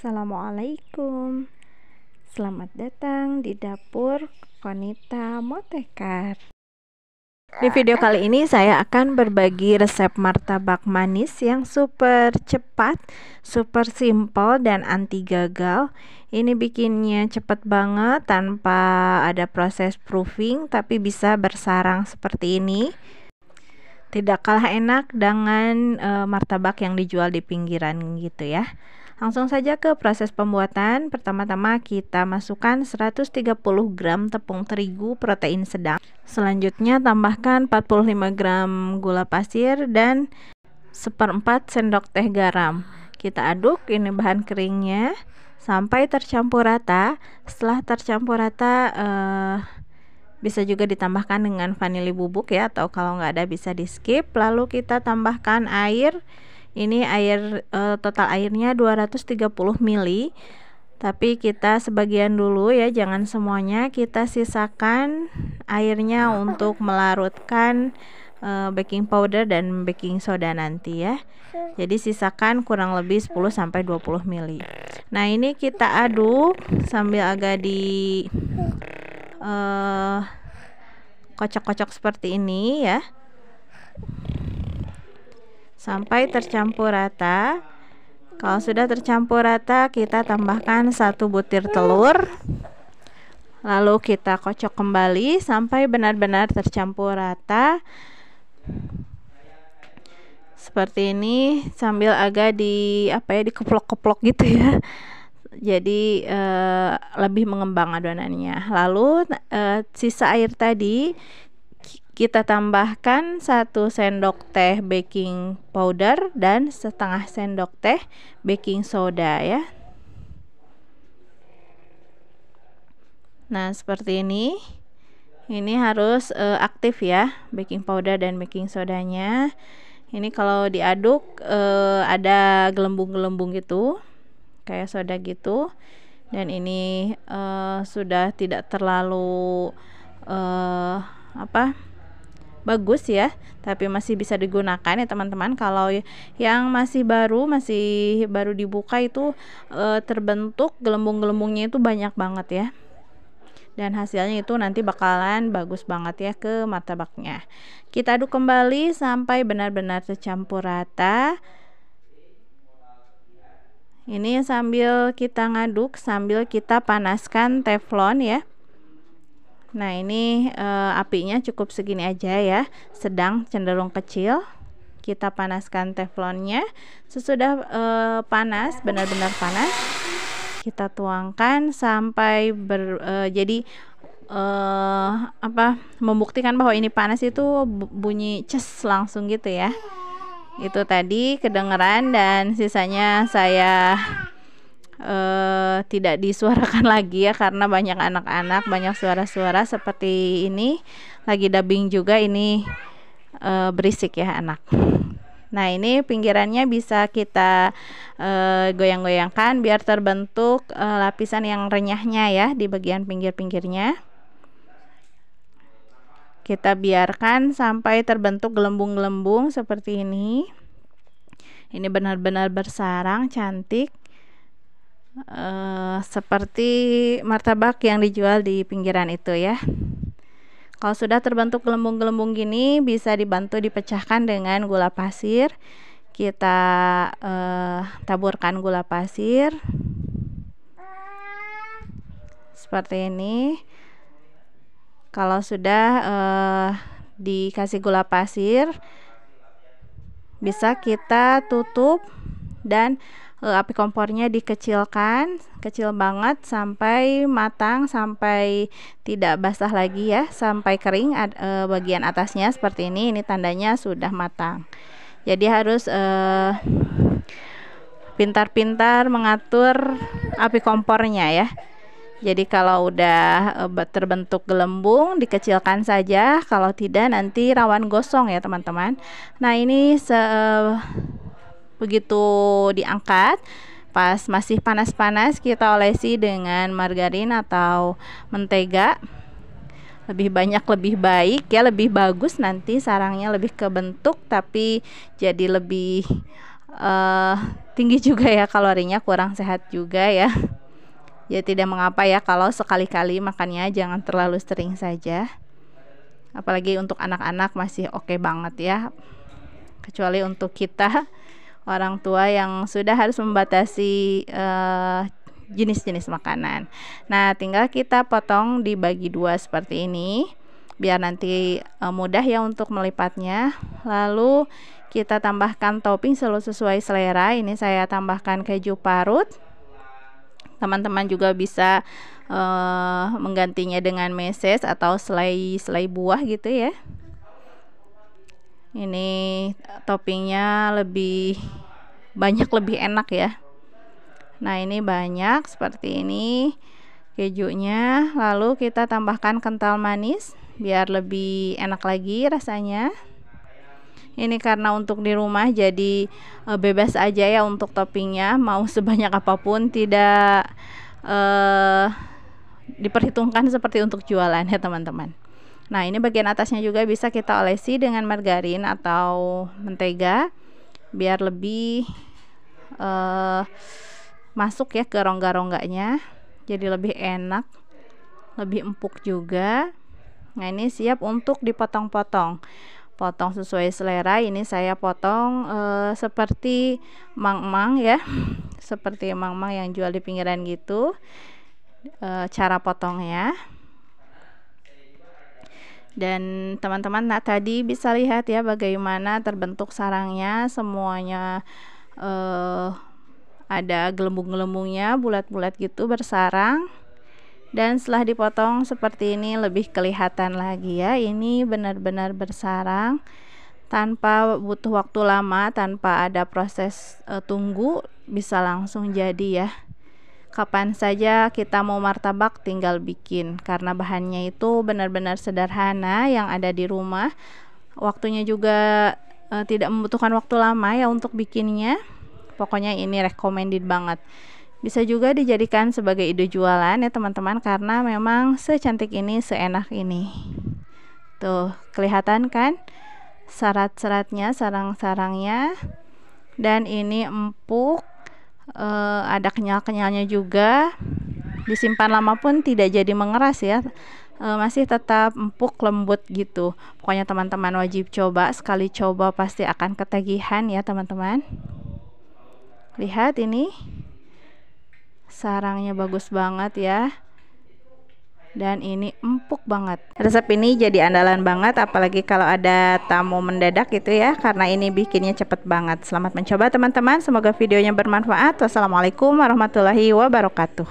Assalamualaikum. Selamat datang di dapur Konita Motekar. Di video kali ini saya akan berbagi resep martabak manis yang super cepat, super simple dan anti gagal. Ini bikinnya cepat banget tanpa ada proses proofing, tapi bisa bersarang seperti ini. Tidak kalah enak dengan martabak yang dijual di pinggiran gitu ya. Langsung saja ke proses pembuatan. Pertama-tama kita masukkan 130 gram tepung terigu protein sedang. Selanjutnya tambahkan 45 gram gula pasir dan 1/4 sendok teh garam. Kita aduk ini bahan keringnya sampai tercampur rata. Setelah tercampur rata bisa juga ditambahkan dengan vanili bubuk ya, atau kalau nggak ada bisa di skip. Lalu kita tambahkan air. Ini air total airnya 230 ml, tapi kita sebagian dulu ya, jangan semuanya. Kita sisakan airnya untuk melarutkan baking powder dan baking soda nanti ya. Jadi sisakan kurang lebih 10-20 ml. Nah, ini kita aduk sambil agak di kocok-kocok seperti ini ya, sampai tercampur rata. Kalau sudah tercampur rata, kita tambahkan 1 butir telur. Lalu kita kocok kembali sampai benar-benar tercampur rata. Seperti ini sambil agak dikeplok-keplok gitu ya. Jadi lebih mengembang adonannya. Lalu sisa air tadi kita tambahkan 1 sendok teh baking powder dan 1/2 sendok teh baking soda ya. Nah, seperti ini. Ini harus aktif ya, baking powder dan baking sodanya. Ini kalau diaduk ada gelembung-gelembung gitu, kayak soda gitu. Dan ini sudah tidak terlalu bagus ya, tapi masih bisa digunakan ya teman-teman. Kalau yang masih baru dibuka itu terbentuk gelembung-gelembungnya itu banyak banget ya, dan hasilnya itu nanti bakalan bagus banget ya ke martabaknya. Kita aduk kembali sampai benar-benar tercampur rata. Ini sambil kita ngaduk, sambil kita panaskan teflon ya. Nah, ini apinya cukup segini aja ya, sedang cenderung kecil. Kita panaskan teflonnya. Sesudah panas, benar-benar panas, kita tuangkan sampai membuktikan bahwa ini panas itu bunyi ces langsung gitu ya. Itu tadi kedengeran, dan sisanya saya tidak disuarakan lagi ya, karena banyak anak-anak, banyak suara-suara seperti ini. Lagi dubbing juga, ini berisik ya anak. Nah, ini pinggirannya bisa kita goyang-goyangkan biar terbentuk lapisan yang renyahnya ya di bagian pinggir-pinggirnya. Kita biarkan sampai terbentuk gelembung-gelembung seperti ini. Ini benar-benar bersarang cantik, seperti martabak yang dijual di pinggiran itu ya. Kalau sudah terbentuk gelembung-gelembung gini, bisa dibantu dipecahkan dengan gula pasir. Kita taburkan gula pasir seperti ini. Kalau sudah dikasih gula pasir, bisa kita tutup dan api kompornya dikecilkan, kecil banget sampai matang, sampai tidak basah lagi ya, sampai kering bagian atasnya seperti ini. Ini tandanya sudah matang. Jadi harus pintar-pintar mengatur api kompornya ya. Jadi kalau udah terbentuk gelembung, dikecilkan saja. Kalau tidak, nanti rawan gosong ya teman-teman. Nah, ini begitu diangkat, pas masih panas-panas, kita olesi dengan margarin atau mentega. Lebih banyak lebih baik ya, lebih bagus, nanti sarangnya lebih kebentuk, tapi jadi lebih tinggi juga ya kalorinya, kurang sehat juga ya. Ya tidak mengapa ya kalau sekali-kali makannya, jangan terlalu sering saja. Apalagi untuk anak-anak masih oke banget ya. Kecuali untuk kita orang tua yang sudah harus membatasi jenis-jenis makanan. Nah, tinggal kita potong dibagi dua seperti ini biar nanti mudah ya untuk melipatnya. Lalu kita tambahkan topping sesuai selera. Ini saya tambahkan keju parut. Teman-teman juga bisa menggantinya dengan meses atau selai buah gitu ya. Ini toppingnya lebih banyak, lebih enak ya. Nah, ini banyak seperti ini kejunya. Lalu kita tambahkan kental manis biar lebih enak lagi rasanya. Ini karena untuk di rumah jadi bebas aja ya untuk toppingnya, mau sebanyak apapun, tidak diperhitungkan seperti untuk jualan ya teman-teman. Nah, ini bagian atasnya juga bisa kita olesi dengan margarin atau mentega biar lebih masuk ya ke rongga-rongganya, jadi lebih enak, lebih empuk juga. Nah, ini siap untuk dipotong-potong, potong sesuai selera. Ini saya potong seperti mang-mang ya, seperti mang-mang yang jual di pinggiran gitu, cara potongnya. Dan teman-teman tadi bisa lihat ya bagaimana terbentuk sarangnya, semuanya ada gelembung-gelembungnya, bulat-bulat gitu bersarang. Dan setelah dipotong seperti ini lebih kelihatan lagi ya, ini benar-benar bersarang tanpa butuh waktu lama, tanpa ada proses tunggu, bisa langsung jadi ya. Kapan saja kita mau martabak tinggal bikin, karena bahannya itu benar-benar sederhana yang ada di rumah. Waktunya juga tidak membutuhkan waktu lama ya untuk bikinnya. Pokoknya ini recommended banget. Bisa juga dijadikan sebagai ide jualan ya teman-teman, karena memang secantik ini, seenak ini. Tuh, kelihatan kan serat-seratnya, sarang-sarangnya. Dan ini empuk. Ada kenyal-kenyalnya juga, disimpan lama pun tidak jadi mengeras ya, masih tetap empuk, lembut gitu. Pokoknya teman-teman wajib coba, sekali coba pasti akan ketagihan ya teman-teman. Lihat ini sarangnya bagus banget ya, dan ini empuk banget. Resep ini jadi andalan banget, apalagi kalau ada tamu mendadak gitu ya, karena ini bikinnya cepet banget. Selamat mencoba teman-teman, semoga videonya bermanfaat. Wassalamualaikum warahmatullahi wabarakatuh.